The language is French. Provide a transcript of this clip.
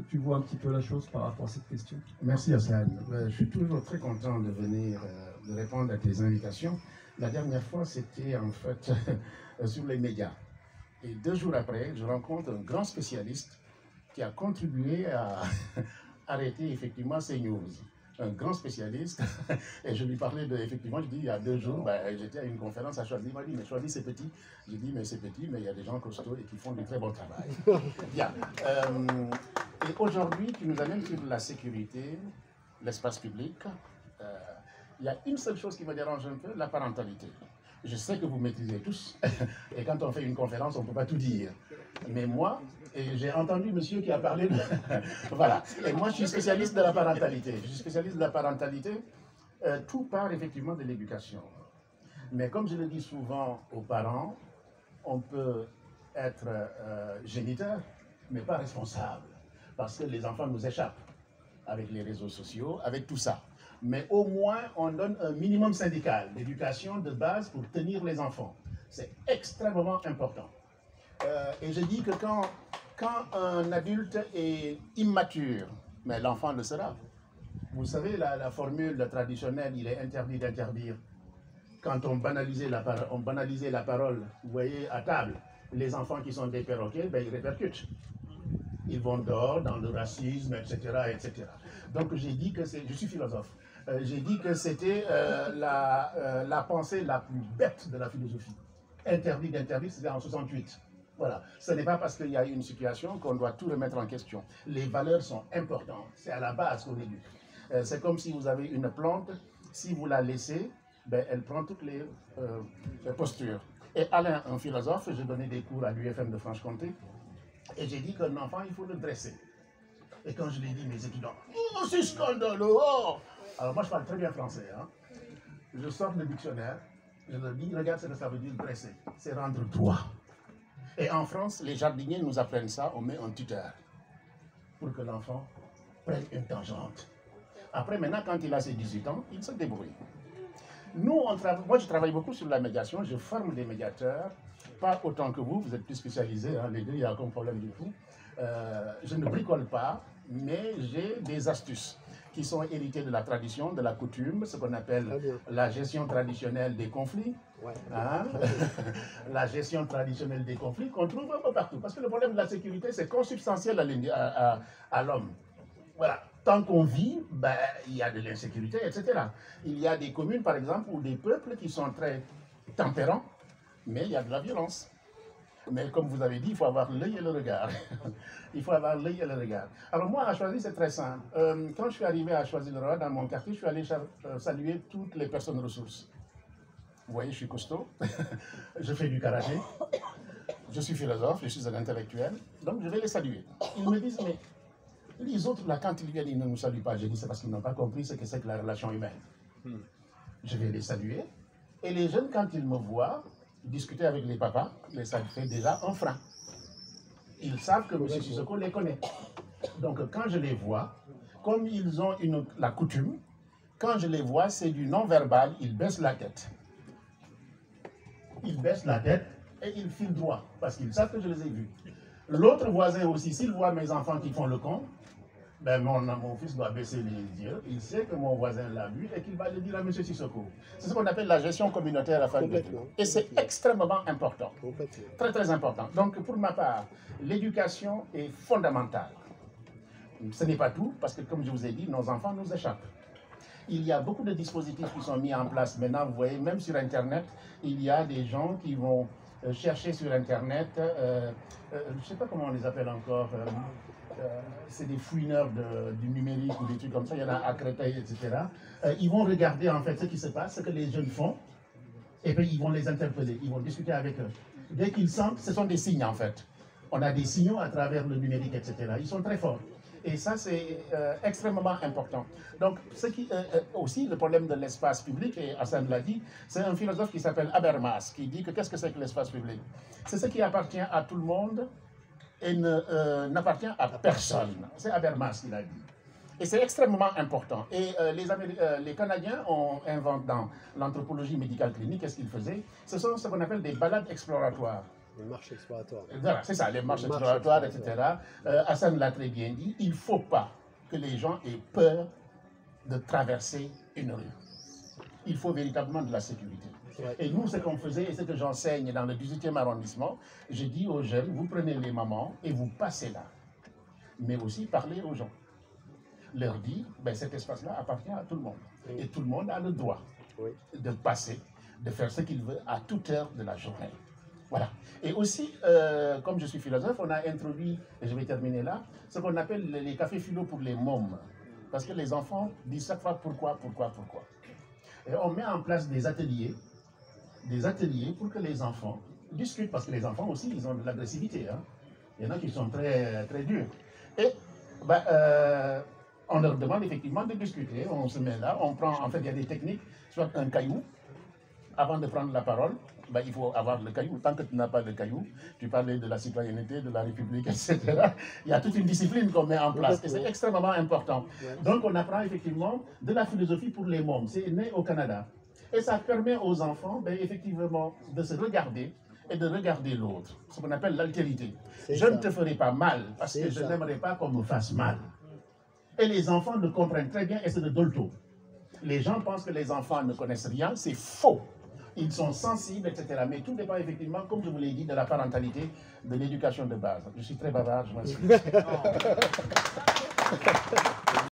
tu vois un petit peu la chose par rapport à cette question? Merci Hassan. Je suis toujours très content de venir de répondre à tes invitations. La dernière fois, c'était en fait sur les médias. Et 2 jours après, je rencontre un grand spécialiste qui a contribué à arrêter effectivement ces news. Un grand spécialiste, et je lui parlais de, effectivement, je dis, il y a 2 jours, j'étais à une conférence à Choisy, il m'a dit, mais Choisy c'est petit. J'ai dit, mais c'est petit, mais il y a des gens costauds et qui font du très bon travail. Bien. Et aujourd'hui, tu nous amènes sur la sécurité, l'espace public. Il y a une seule chose qui me dérange un peu, la parentalité. Je sais que vous maîtrisez tous, et quand on fait une conférence, on ne peut pas tout dire. Mais moi, et j'ai entendu monsieur qui a parlé de... Voilà. Et moi, je suis spécialiste de la parentalité. Je suis spécialiste de la parentalité. Tout part effectivement de l'éducation. Mais comme je le dis souvent aux parents, on peut être géniteur, mais pas responsable. Parce que les enfants nous échappent avec les réseaux sociaux, avec tout ça. Mais au moins, on donne un minimum syndical d'éducation de base pour tenir les enfants. C'est extrêmement important. Et je dis que quand un adulte est immature, mais l'enfant le sera. Vous savez, la formule traditionnelle, il est interdit d'interdire. Quand on banalisait la parole, vous voyez, à table, les enfants qui sont des perroquets, ben, ils répercutent. Ils vont dehors dans le racisme, etc., etc. Donc j'ai dit que c'est... Je suis philosophe. J'ai dit que c'était la pensée la plus bête de la philosophie. Interdit d'interdire, c'était en 68. Voilà. Ce n'est pas parce qu'il y a une situation qu'on doit tout remettre en question. Les valeurs sont importantes. C'est à la base qu'on éduque. C'est comme si vous avez une plante, si vous la laissez, ben, elle prend toutes les postures. Et Alain, un philosophe, j'ai donné des cours à l'UFM de Franche-Comté, et j'ai dit qu'un enfant, il faut le dresser. Et quand je l'ai dit, mes étudiants, oh, c'est scandaleux, oh! Alors moi, je parle très bien français. Hein. Je sors le dictionnaire, je leur dis, regarde ce que ça veut dire dresser. C'est rendre droit. Et en France, les jardiniers nous apprennent ça, on met un tuteur pour que l'enfant prenne une tangente. Après, maintenant, quand il a ses 18 ans, il se débrouille. Nous, moi, je travaille beaucoup sur la médiation, je forme des médiateurs, pas autant que vous êtes plus spécialisés, hein, les deux, il n'y a aucun problème du tout. Je ne bricole pas, mais j'ai des astuces qui sont héritées de la tradition, de la coutume, ce qu'on appelle la gestion traditionnelle des conflits. Hein? La gestion traditionnelle des conflits qu'on trouve un peu partout. Parce que le problème de la sécurité, c'est consubstantiel à l'homme. Voilà. Tant qu'on vit, ben, il y a de l'insécurité, etc. Il y a des communes, par exemple, ou des peuples qui sont très tempérants, mais il y a de la violence. Mais comme vous avez dit, il faut avoir l'œil et le regard. Il faut avoir l'œil et le regard. Alors moi, à Choisy, c'est très simple. Quand je suis arrivé à Choisy-le-Roi, dans mon quartier, je suis allé saluer toutes les personnes ressources. Vous voyez, je suis costaud. Je fais du karaté. Je suis philosophe, je suis un intellectuel. Donc, je vais les saluer. Ils me disent, mais les autres, là, quand ils viennent, ils ne nous saluent pas. Je dis, c'est parce qu'ils n'ont pas compris ce que c'est que la relation humaine. Je vais les saluer. Et les jeunes, quand ils me voient, discuter avec les papas, mais ça fait déjà un franc. Ils savent que M. Sissoko les connaît. Donc quand je les vois, comme ils ont la coutume, quand je les vois, c'est du non-verbal, ils baissent la tête. Ils baissent la tête et ils filent droit, parce qu'ils savent que je les ai vus. L'autre voisin aussi, s'il voit mes enfants qui font le con, ben mon fils doit baisser les yeux, il sait que mon voisin l'a vu et qu'il va le dire à M. Sissoko. C'est ce qu'on appelle la gestion communautaire à famille. Et c'est extrêmement important. Très, très important. Donc, pour ma part, l'éducation est fondamentale. Ce n'est pas tout, parce que comme je vous ai dit, nos enfants nous échappent. Il y a beaucoup de dispositifs qui sont mis en place. Maintenant, vous voyez, même sur Internet, il y a des gens qui vont chercher sur Internet, je ne sais pas comment on les appelle encore, c'est des fouineurs du numérique ou des trucs comme ça, il y en a à Créteil, etc. Ils vont regarder en fait ce qui se passe, ce que les jeunes font, et puis ils vont les interpeller, ils vont discuter avec eux. Dès qu'ils sentent, ce sont des signes en fait. On a des signaux à travers le numérique, etc. Ils sont très forts. Et ça, c'est extrêmement important. Donc, ce qui aussi, le problème de l'espace public, et Hassan l'a dit, c'est un philosophe qui s'appelle Habermas, qui dit que qu'est-ce que c'est que l'espace public? C'est ce qui appartient à tout le monde et n'appartient à personne. C'est Habermas qui l'a dit. Et c'est extrêmement important. Et les Canadiens ont inventé dans l'anthropologie médicale clinique, qu'est-ce qu'ils faisaient? Ce sont ce qu'on appelle des balades exploratoires. Les marches exploratoires. Voilà, c'est ça, les marches exploratoires, etc. Hassan l'a très bien dit, il ne faut pas que les gens aient peur de traverser une rue. Il faut véritablement de la sécurité. Et nous, ce qu'on faisait, et ce que j'enseigne dans le 18e arrondissement, je dis aux jeunes, vous prenez les mamans et vous passez là. Mais aussi parler aux gens. Leur dire, ben, cet espace-là appartient à tout le monde. Et tout le monde a le droit de passer, de faire ce qu'il veut à toute heure de la journée. Voilà. Et aussi, comme je suis philosophe, on a introduit, et je vais terminer là, ce qu'on appelle les cafés philo pour les mômes. Parce que les enfants disent chaque fois pourquoi. Et on met en place des ateliers pour que les enfants discutent, parce que les enfants aussi, ils ont de l'agressivité. Hein. Il y en a qui sont très, très durs. Et on leur demande effectivement de discuter. On se met là, on prend, en fait, il y a des techniques, soit un caillou, avant de prendre la parole, ben, il faut avoir le caillou. Tant que tu n'as pas de caillou, tu parlais de la citoyenneté, de la République, etc. Il y a toute une discipline qu'on met en place et c'est extrêmement important. Donc on apprend effectivement de la philosophie pour les mômes. C'est né au Canada. Et ça permet aux enfants, ben, effectivement, de se regarder et de regarder l'autre. Ce qu'on appelle l'altérité. Je ne te ferai pas mal parce que je n'aimerais pas qu'on me fasse mal. Et les enfants le comprennent très bien et c'est de Dolto. Les gens pensent que les enfants ne connaissent rien, c'est faux. Ils sont sensibles, etc. Mais tout dépend effectivement, comme je vous l'ai dit, de la parentalité, de l'éducation de base. Je suis très bavard, je m'excuse.